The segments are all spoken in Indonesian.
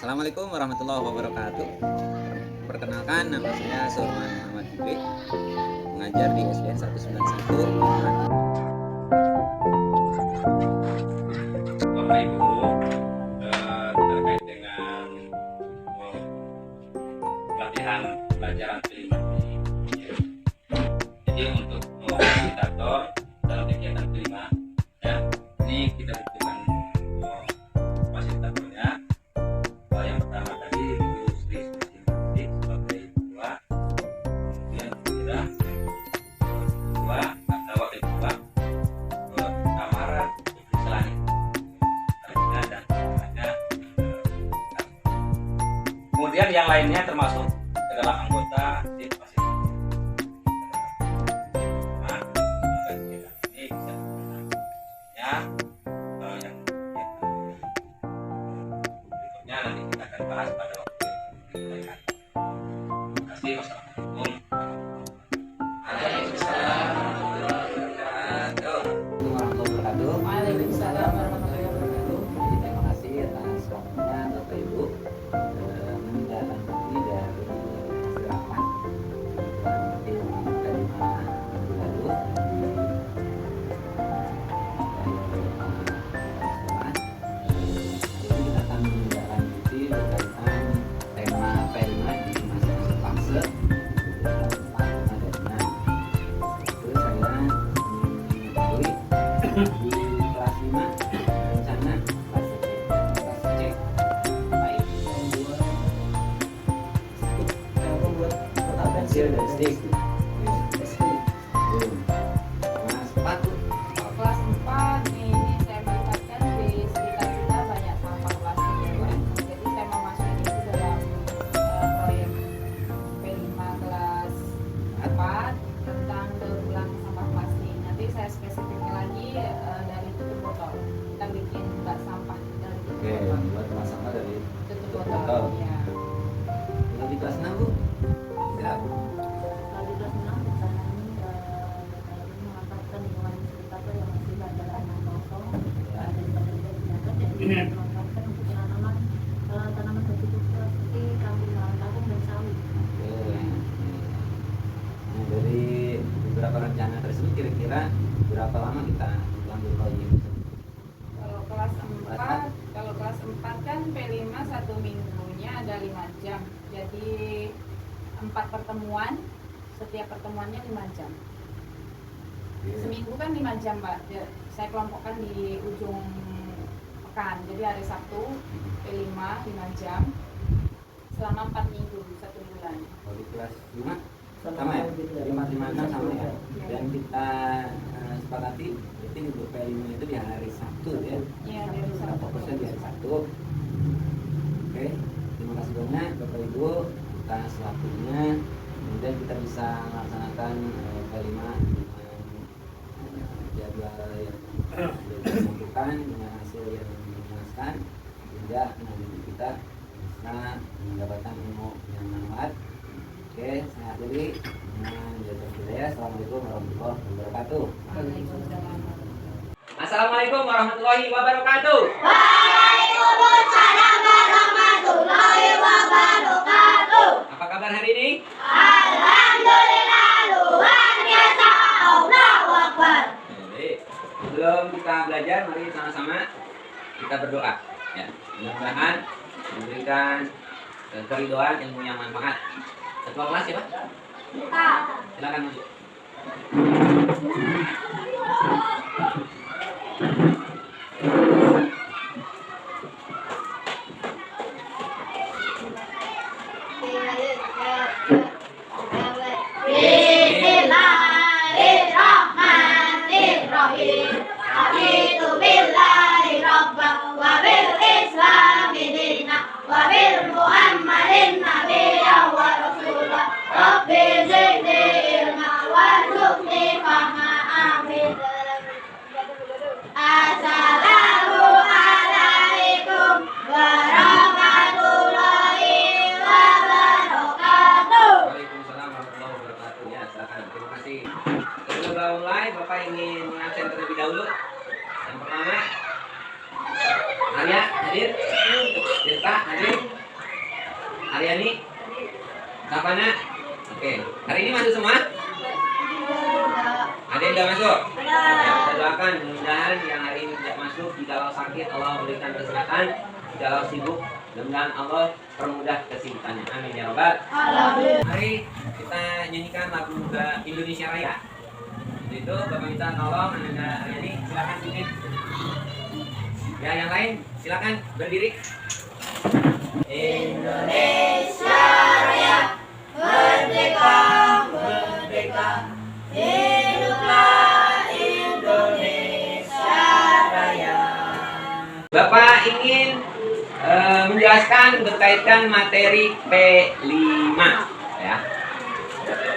Assalamualaikum warahmatullahi wabarakatuh. Perkenalkan, nama saya Surman Muhammad Fikri, mengajar di SDN 191 Mati. Bapak Ibu, terkait dengan pelatihan pelajaran kelima ini. Jadi untuk fasilitator dalam kegiatan kelima, ya, ini kita butuhkan fasilitatornya. Yang pertama tadi Ibu Sri Susi sebagai ketua, kemudian kedua atau wakil ketua, Tamara Selani, dan semuanya. Kemudian yang lainnya termasuk adalah anggota di fasilitas. Nah, ini bisa ya, yang berikutnya nanti kita akan bahas pada waktu berikutnya. Terima kasih. Wassalamualaikum. Wabarakatuh. Waalaikumsalam warahmatullahi wabarakatuh. Jadi, terima kasih atas waktunya Bapak Ibu menindaklanjuti dari hasil rapat ilmu kelima minggu lalu Hari ini kita akan menindaklanjuti berkaitan tema P5 di masing-masing fase 4, 5, dan 6. Itu saya mengetahui di kelas 5 rencana kelas C baik pensil dan stick. Kelas 4 tuh Kalau kelas 4 ini saya melihatkan di sekitar kita banyak sampah plastik ya Pak. Jadi saya mau masukin itu dalam proyek P5 kelas 4 tentang daur ulang sampah plastik. Nanti saya spesifiknya lagi dari tutup botol. Kita bikin bak sampah dari tutup oke, botol. buat kelas apa dari Tutup botol. botol. Ya. Kalau di kelas 6 Bu siap. Kalau di kelas 6 bencana ini memanfaatkan lingkungan sekitar yang masih ada tanah kosong daripada tidak digunakan, jadi dimanfaatkan untuk tanaman hortikultura seperti kangkung dan sawit. Oke. Nah, dari beberapa rencana tersebut kira-kira berapa lama kita lanjut proyek? Kalau kelas 4 kan P5 satu minggunya ada 5 jam. Jadi 4 pertemuan, setiap pertemuannya 5 jam. Seminggu kan 5 jam Pak. Saya kelompokkan di ujung pekan. Jadi hari Sabtu P5 5 jam selama 4 minggu 1 bulan. Kalau di kelas 5 sama ya? 5, 6 sama ya? Dan kita sepakati berarti untuk P5 itu di hari Sabtu ya? Iya, dari Sabtu. Fokusnya di hari Sabtu. Oke, terima kasih banyak Bapak Ibu atas waktunya. Kemudian kita bisa melaksanakan P5 dengan jadwal yang sudah ditentukan dengan hasil yang memuaskan, sehingga nanti kita bisa mendapatkan ilmu yang manfaat. Oke, saya akhiri dengan jadwal budaya. Assalamualaikum warahmatullahi wabarakatuh. Waalaikumsalam. Assalamualaikum warahmatullahi wabarakatuh. Waalaikumsalam warahmatullahi wabarakatuh. Apa kabar hari ini? Alhamdulillah luar biasa. Allahu Akbar. Baik. Sebelum kita belajar, mari sama-sama kita berdoa. Ya, mudah-mudahan memberikan keridhaan ilmu yang manfaat. Ketua kelas ya Pak? Silakan masuk. Bismillahirrahmanirrahim. Abitu billahi rabban wa bil islami dinan wa bil muhammadin nabiyyan wa rasulah. Rabbi zidni ilma warzuqni fahma. Amin. Assalamualaikum warahmatullahi wabarakatuh. Waalaikumsalam warahmatullahi wabarakatuh. Ya, silakan. Terima kasih. Sebelum mulai, Bapak ingin mengabsen terlebih dahulu. Yang pertama, Arya hadir, Tirta hadir, Aryani? Sapana? Oke. Hari ini masuk semua? Ada yang tidak masuk? Ya, kita doakan mudah-mudahan yang hari ini tidak masuk, jikalau sakit Allah berikan kesehatan, jikalau sibuk mudah-mudahan Allah permudah kesibukannya. Amin ya robbal alamin. Mari kita nyanyikan lagu Indonesia Raya. Untuk itu Bapak minta tolong Ananda Aryani silakan sini. Ya, yang lain silakan berdiri. Indonesia Raya, merdeka, merdeka. Hiduplah Indonesia Raya. Bapak ingin menjelaskan berkaitan materi P5 ya.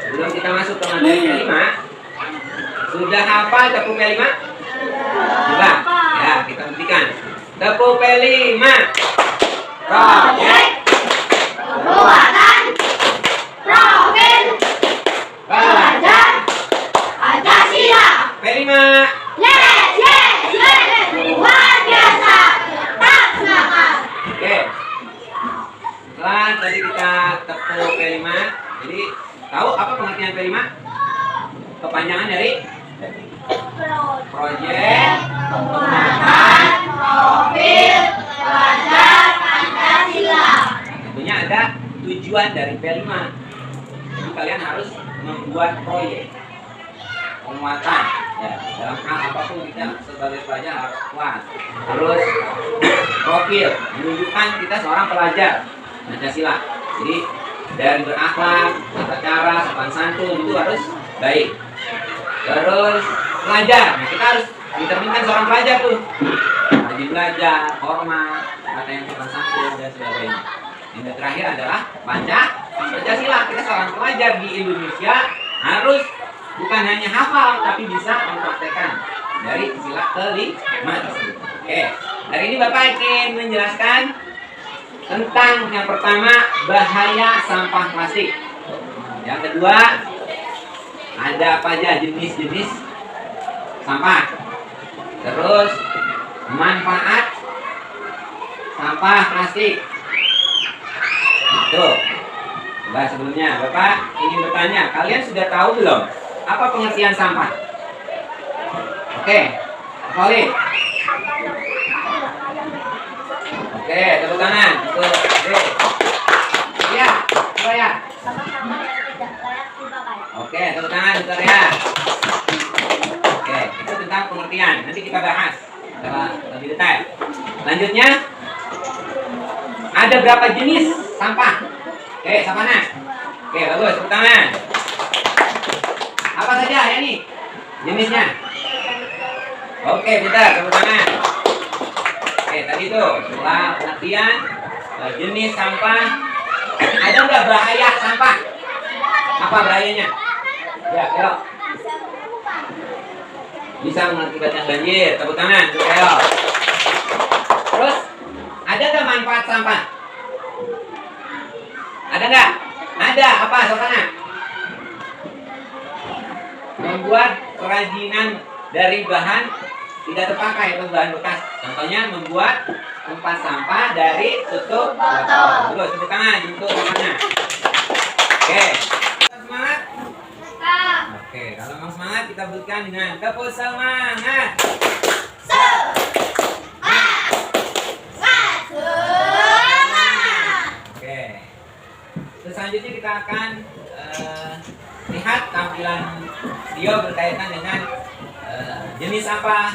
Sebelum kita masuk ke materi P5, sudah hafal tepuk P5? Coba ya, kita buktikan. Tepuk P5. Proyek Pembuatan Profil Pelajar Pancasila. P5. Luar biasa. Tak semangat. Oke. Setelah tadi kita tepuk P5, jadi tahu apa pengertian P5? Kepanjangan dari Proyek Pembuatan Profil Pelajar Pancasila. Tentunya ada tujuan dari P5. Jadi kalian harus membuat proyek penguatan ya, dalam hal apapun kita sebagai pelajar harus kuat. Terus profil menunjukkan kita seorang pelajar Pancasila. Jadi dari berakhlak, tata cara, sopan santun itu harus baik. Terus pelajar, nah, kita harus determinkan seorang pelajar tuh, rajin belajar, hormat, kata yang sopan santun dan sebagainya. Yang terakhir adalah Pancasila. Kita seorang pelajar di Indonesia harus bukan hanya hafal tapi bisa mempraktekkan dari sila kelima tersebut. Oke, hari ini Bapak ingin menjelaskan tentang yang pertama bahaya sampah plastik. Yang kedua ada apa aja jenis-jenis sampah. Terus manfaat sampah plastik. Tuh. Nah, sebelumnya Bapak ingin bertanya, kalian sudah tahu belum apa pengertian sampah? Oke, hafalin. Oke, tepuk tangan untuk D. Ya, ya. Oke, tepuk tangan untuk ya. Oke, itu tentang pengertian. Nanti kita bahas secara lebih detail. Lanjutnya, ada berapa jenis sampah? Oke, Sapana. Oke, bagus, tepuk tangan. Apa saja ya nih jenisnya? Oke, pintar, tepuk tangan. Oke, tadi tuh setelah pengertian jenis sampah, ada nggak bahaya sampah? Apa bahayanya? Ya, yuk. Bisa mengakibatkan banjir, tepuk tangan, yuk. Terus, ada nggak manfaat sampah? Ada nggak? Ada, apa soalnya? Membuat kerajinan dari bahan tidak terpakai atau bahan bekas. Contohnya membuat tempat sampah dari tutup botol. Terus tepuk tangan untuk namanya. Oke. Semangat? Oke, kalau mau semangat kita berikan dengan tepuk semangat. Oke. Terus selanjutnya kita akan lihat tampilan video berkaitan dengan jenis sampah,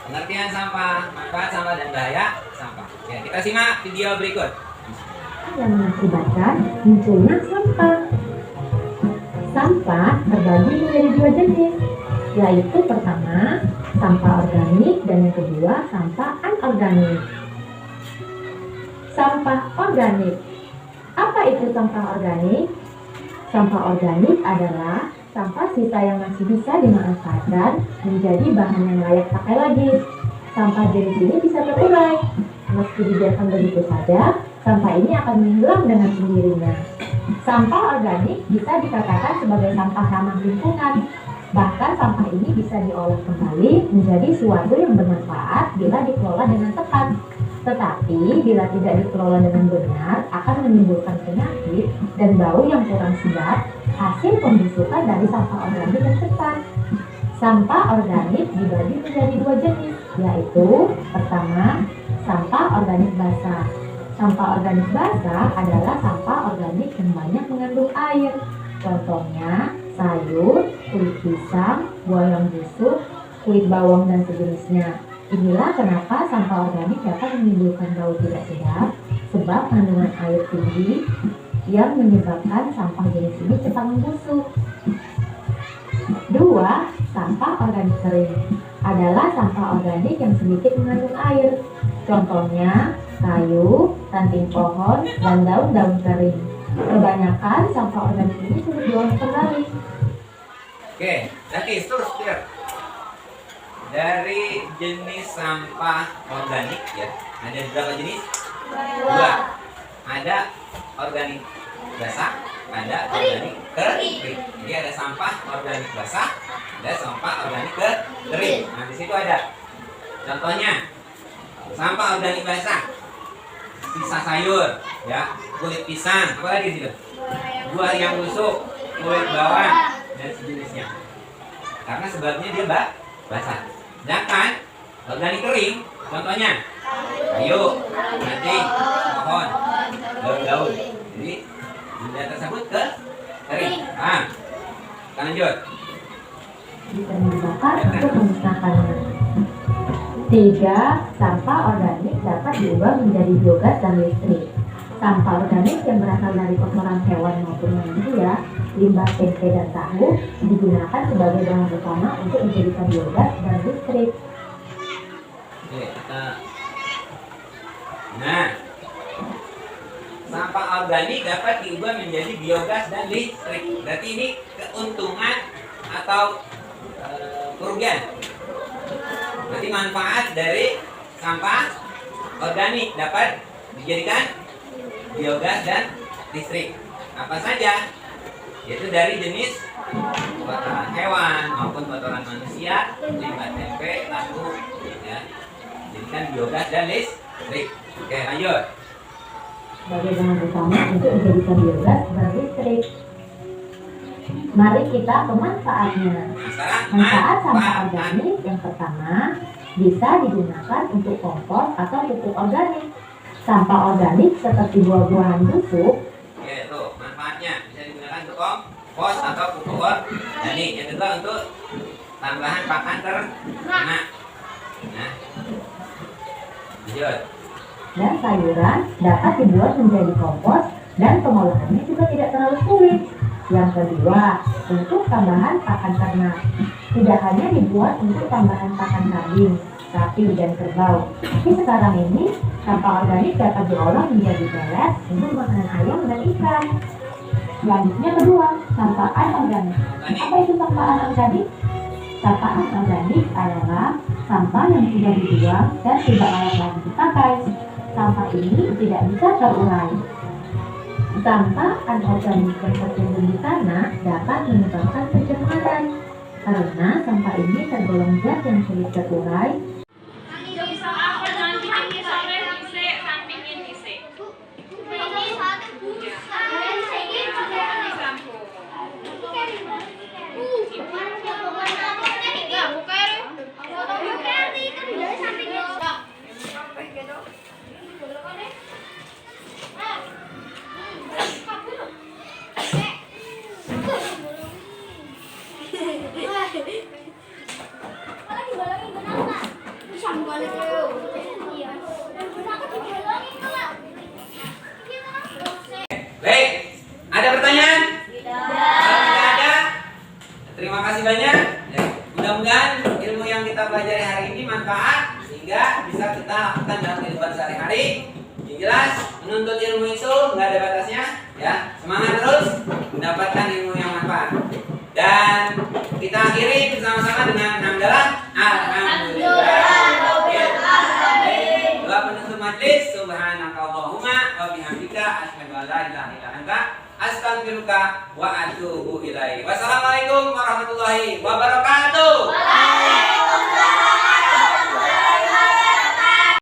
pengertian sampah, manfaat sampah dan bahaya sampah. Ya, kita simak video berikut. Yang mengakibatkan munculnya sampah. Sampah terbagi menjadi dua jenis, yaitu pertama sampah organik dan yang kedua sampah anorganik. Sampah organik. Apa itu sampah organik? Sampah organik adalah sampah sisa yang masih bisa dimanfaatkan menjadi bahan yang layak pakai lagi. Sampah jenis ini bisa terurai. Meski dibiarkan begitu saja, sampah ini akan menghilang dengan sendirinya. Sampah organik bisa dikatakan sebagai sampah ramah lingkungan. Bahkan sampah ini bisa diolah kembali menjadi suatu yang bermanfaat bila dikelola dengan tepat. Tetapi bila tidak dikelola dengan benar akan menimbulkan penyakit dan bau yang kurang sedap, hasil pembusukan dari sampah organik yang cepat. Sampah organik dibagi menjadi dua jenis, yaitu pertama, sampah organik basah. Sampah organik basah adalah sampah organik yang banyak mengandung air. Contohnya sayur, kulit pisang, buah yang busuk, kulit bawang dan sejenisnya. Inilah kenapa sampah organik dapat menimbulkan bau tidak sedap, sebab kandungan air tinggi yang menyebabkan sampah jenis ini cepat membusuk. 2. Sampah organik kering adalah sampah organik yang sedikit mengandung air. Contohnya kayu, ranting pohon, dan daun-daun kering. Kebanyakan sampah organik ini sudah diolah kembali. Oke, nanti terus clear. Dari jenis sampah organik ya, ada berapa jenis? Dua. Ada organik basah, ada organik kering. Jadi ada sampah organik basah, ada sampah organik kering. Nah di situ ada. Contohnya sampah organik basah, sisa sayur, ya, kulit pisang, apa lagi situ? Buah yang busuk, kulit bawang dan sejenisnya. Karena sebabnya dia basah. Sedangkan organik kering, contohnya kayu, ranting, pohon, daun-daun. Jadi benda tersebut kering. Kita lanjut. Bisa dibakar untuk memusnahkannya. 3. Sampah organik dapat diubah menjadi biogas dan listrik. Sampah organik yang berasal dari kotoran hewan maupun manusia, limbah tempe dan tahu, digunakan sebagai bahan utama untuk menjadikan biogas dan listrik. Oke, kita. Nah, sampah organik dapat diubah menjadi biogas dan listrik. Berarti ini keuntungan atau kerugian. Berarti manfaat dari sampah organik dapat dijadikan biogas dan listrik. Apa saja? Yaitu dari jenis kotoran hewan maupun kotoran manusia, limbah tempe, tahu, ya. Jadikan biogas dan listrik. Oke, lanjut. Sebagai bahan utama untuk menjadikan biogas dan listrik. Mari kita ke manfaatnya. Manfaat sampah organik yang pertama, bisa digunakan untuk kompos atau pupuk organik. Sampah organik seperti buah-buahan busuk. Oke, tuh manfaatnya bisa digunakan untuk kompos atau pupuk organik. Yang kedua untuk tambahan pakan ternak. Nah, lanjut. Dan sayuran dapat dibuat menjadi kompos dan pengolahannya juga tidak terlalu sulit. Yang kedua, untuk tambahan pakan ternak. Tidak hanya dibuat untuk tambahan pakan kambing, sapi, dan kerbau. Tapi sekarang ini, sampah organik dapat diolah menjadi pelet untuk makanan ayam dan ikan. Selanjutnya kedua, sampahan organik. Apa itu sampahan organik? Sampahan organik adalah sampah yang sudah dibuang dan tidak layak lagi dipakai. Sampah ini tidak bisa terurai. Sampah anorganik yang tertimbun di tanah dapat menyebabkan pencemaran karena sampah ini tergolong zat yang sulit terurai. Baik, ada pertanyaan? Kalau tidak ada, terima kasih banyak. Ya, mudah-mudahan ilmu yang kita pelajari hari ini manfaat sehingga bisa kita lakukan dalam kehidupan sehari-hari. Yang jelas, menuntut ilmu itu nggak ada batasnya. Ya, semangat terus mendapatkan ilmu yang manfaat. Dan kita akhiri bersama-sama dengan hamdalah. Alhamdulillah. Doa penutup majlis. Subhanakallahumma wa bihamdika asyhadu an la ilaha illa anta astaghfiruka wa atubu ilaik. Wassalamualaikum warahmatullahi wabarakatuh.